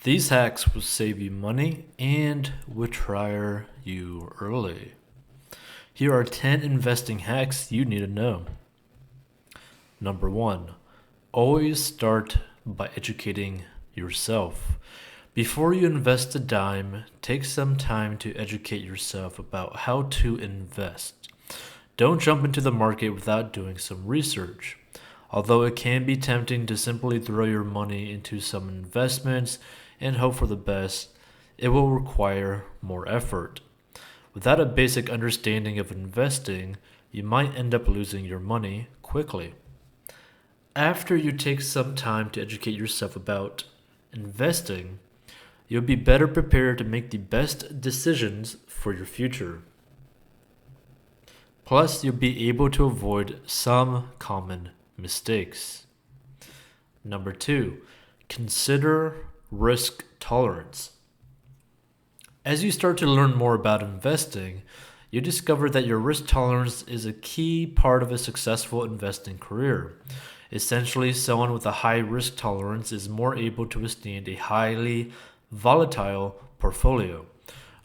These hacks will save you money and retire you early. Here are 10 investing hacks you need to know. Number 1. Always start by educating yourself. Before you invest a dime, take some time to educate yourself about how to invest. Don't jump into the market without doing some research. Although it can be tempting to simply throw your money into some investments and hope for the best, it will require more effort. Without a basic understanding of investing, you might end up losing your money quickly. After you take some time to educate yourself about investing, you'll be better prepared to make the best decisions for your future. Plus, you'll be able to avoid some common mistakes. Number 2, consider risk tolerance. As you start to learn more about investing, you discover that your risk tolerance is a key part of a successful investing career. Essentially, someone with a high risk tolerance is more able to withstand a highly volatile portfolio.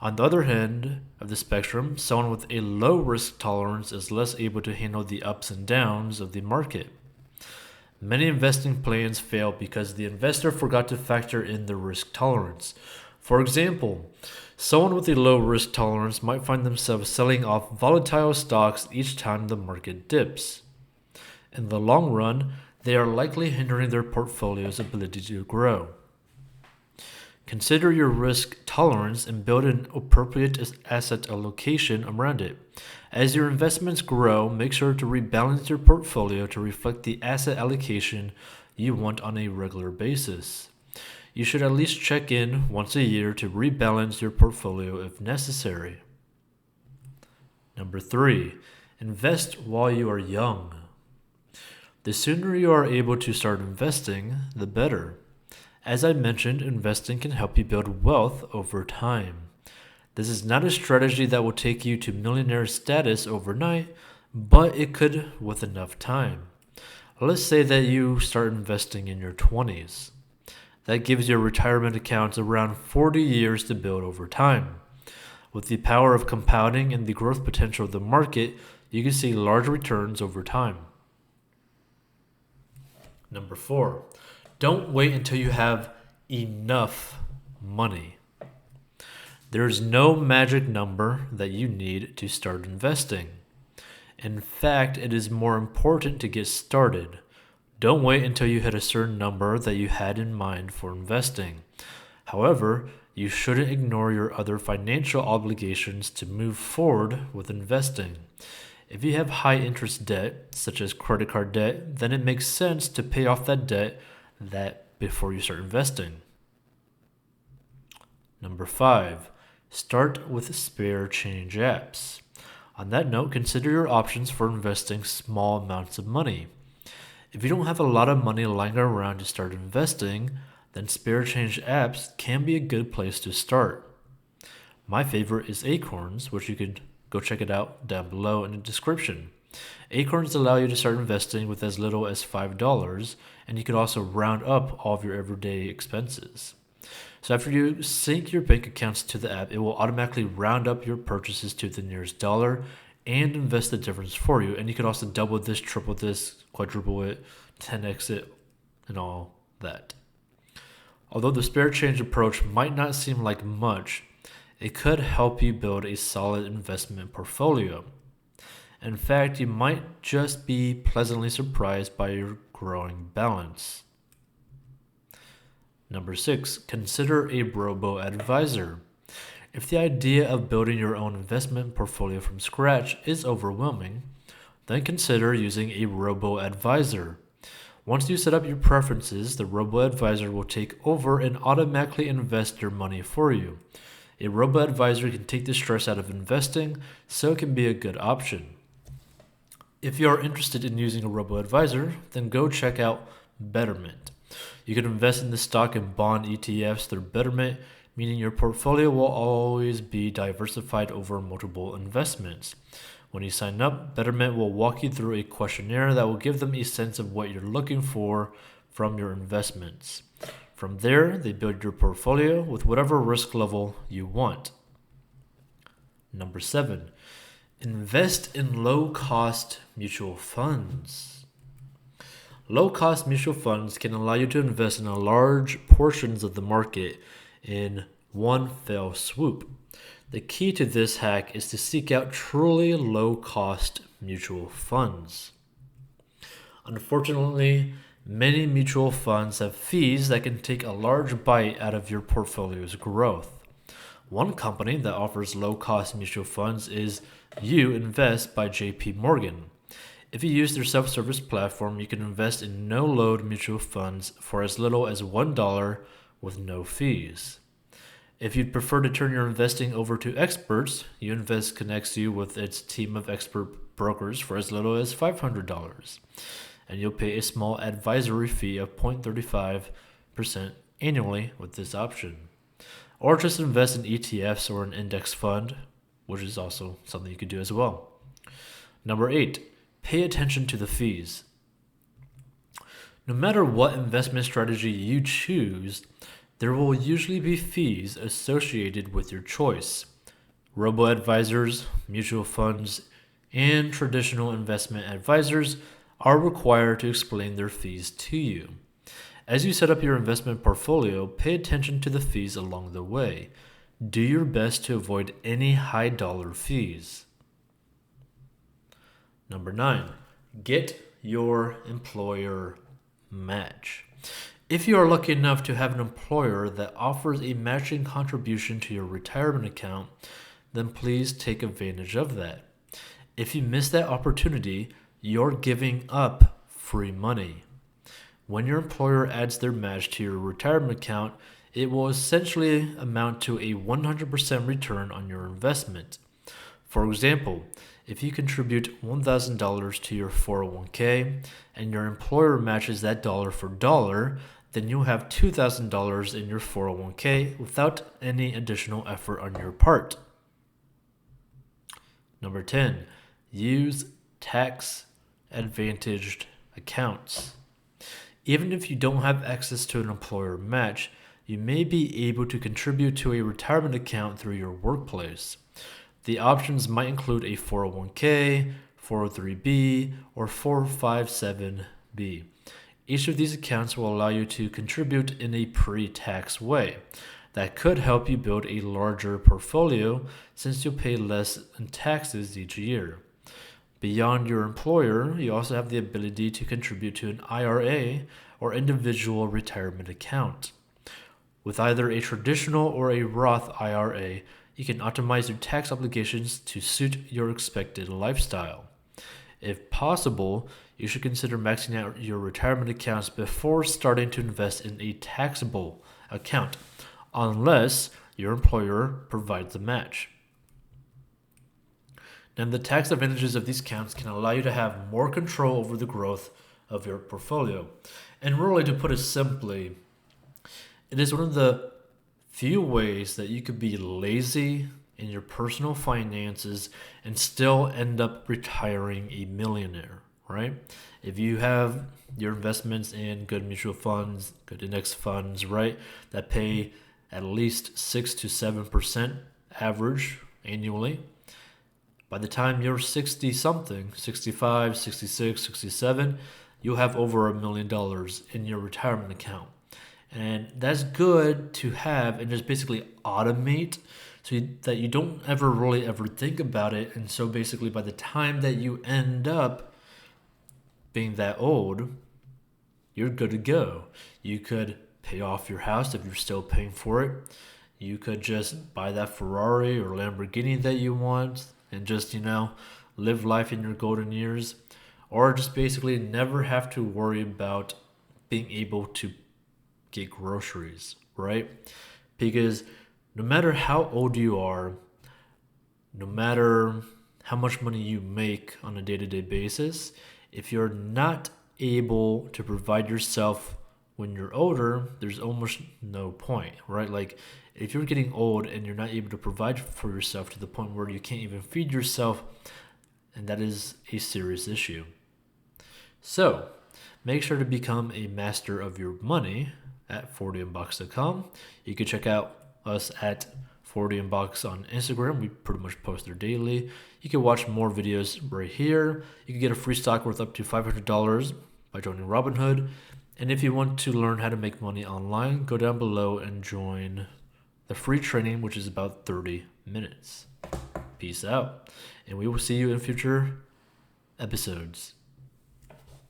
On the other hand of the spectrum, someone with a low risk tolerance is less able to handle the ups and downs of the market. Many investing plans fail because the investor forgot to factor in the risk tolerance. For example, someone with a low risk tolerance might find themselves selling off volatile stocks each time the market dips. In the long run, they are likely hindering their portfolio's ability to grow. Consider your risk tolerance and build an appropriate asset allocation around it. As your investments grow, make sure to rebalance your portfolio to reflect the asset allocation you want on a regular basis. You should at least check in once a year to rebalance your portfolio if necessary. Number 3, invest while you are young. The sooner you are able to start investing, the better. As I mentioned, investing can help you build wealth over time. This is not a strategy that will take you to millionaire status overnight, but it could with enough time. Let's say that you start investing in your 20s. That gives your retirement accounts around 40 years to build over time. With the power of compounding and the growth potential of the market, you can see large returns over time. Number 4, don't wait until you have enough money. There is no magic number that you need to start investing. In fact, it is more important to get started. Don't wait until you hit a certain number that you had in mind for investing. However, you shouldn't ignore your other financial obligations to move forward with investing. If you have high interest debt, such as credit card debt, then it makes sense to pay off that debt before you start investing. Number 5, start with spare change apps. On that note, consider your options for investing small amounts of money. If you don't have a lot of money lying around to start investing, then spare change apps can be a good place to start. My favorite is Acorns, which you can go check it out down below in the description. Acorns allow you to start investing with as little as $5, and you can also round up all of your everyday expenses. So after you sync your bank accounts to the app, it will automatically round up your purchases to the nearest dollar and invest the difference for you. And you can also double this, triple this, quadruple it, 10x it, and all that. Although the spare change approach might not seem like much, it could help you build a solid investment portfolio. In fact, you might just be pleasantly surprised by your growing balance. Number 6, consider a robo-advisor. If the idea of building your own investment portfolio from scratch is overwhelming, then consider using a robo-advisor. Once you set up your preferences, the robo-advisor will take over and automatically invest your money for you. A robo-advisor can take the stress out of investing, so it can be a good option. If you are interested in using a robo-advisor, then go check out Betterment. You can invest in the stock and bond ETFs through Betterment, meaning your portfolio will always be diversified over multiple investments. When you sign up, Betterment will walk you through a questionnaire that will give them a sense of what you're looking for from your investments. From there, they build your portfolio with whatever risk level you want. Number 7, invest in low-cost mutual funds. Low-cost mutual funds can allow you to invest in a large portions of the market in one fell swoop. The key to this hack is to seek out truly low-cost mutual funds. Unfortunately, many mutual funds have fees that can take a large bite out of your portfolio's growth. One company that offers low-cost mutual funds is You Invest by JP Morgan. If you use their self-service platform, you can invest in no-load mutual funds for as little as $1 with no fees. If you'd prefer to turn your investing over to experts, You Invest connects you with its team of expert brokers for as little as $500, and you'll pay a small advisory fee of 0.35% annually with this option. Or just invest in ETFs or an index fund, which is also something you could do as well. Number 8, pay attention to the fees. No matter what investment strategy you choose, there will usually be fees associated with your choice. Robo-advisors, mutual funds, and traditional investment advisors are required to explain their fees to you. As you set up your investment portfolio, pay attention to the fees along the way. Do your best to avoid any high dollar fees. Number 9, get your employer match. If you are lucky enough to have an employer that offers a matching contribution to your retirement account, then please take advantage of that. If you miss that opportunity, you're giving up free money. When your employer adds their match to your retirement account, it will essentially amount to a 100% return on your investment. For example, if you contribute $1,000 to your 401k and your employer matches that dollar for dollar, then you'll have $2,000 in your 401k without any additional effort on your part. Number 10, use tax-advantaged accounts. Even if you don't have access to an employer match, you may be able to contribute to a retirement account through your workplace. The options might include a 401k, 403b, or 457b. Each of these accounts will allow you to contribute in a pre-tax way. That could help you build a larger portfolio since you'll pay less in taxes each year. Beyond your employer, you also have the ability to contribute to an IRA or individual retirement account. With either a traditional or a Roth IRA, you can optimize your tax obligations to suit your expected lifestyle. If possible, you should consider maxing out your retirement accounts before starting to invest in a taxable account, unless your employer provides a match. Now, the tax advantages of these accounts can allow you to have more control over the growth of your portfolio. And really, to put it simply, it is one of the few ways that you could be lazy in your personal finances and still end up retiring a millionaire, right? If you have your investments in good mutual funds, good index funds, right, that pay at least 6 to 7% average annually, by the time you're 60 something, 65, 66, 67, you'll have over $1 million in your retirement account. And that's good to have and just basically automate so that you don't ever think about it. And so basically by the time that you end up being that old, you're good to go. You could pay off your house if you're still paying for it. You could just buy that Ferrari or Lamborghini that you want and just, live life in your golden years. Or just basically never have to worry about being able to get groceries, right? Because no matter how old you are, no matter how much money you make on a day-to-day basis, if you're not able to provide yourself when you're older, there's almost no point, right? Like if you're getting old and you're not able to provide for yourself to the point where you can't even feed yourself, and that is a serious issue. So make sure to become a master of your money at 40inbox.com. You can check out us at 40inbox on Instagram. We pretty much post there daily. You can watch more videos right here. You can get a free stock worth up to $500 by joining Robinhood. And if you want to learn how to make money online, go down below and join the free training, which is about 30 minutes. Peace out. And we will see you in future episodes.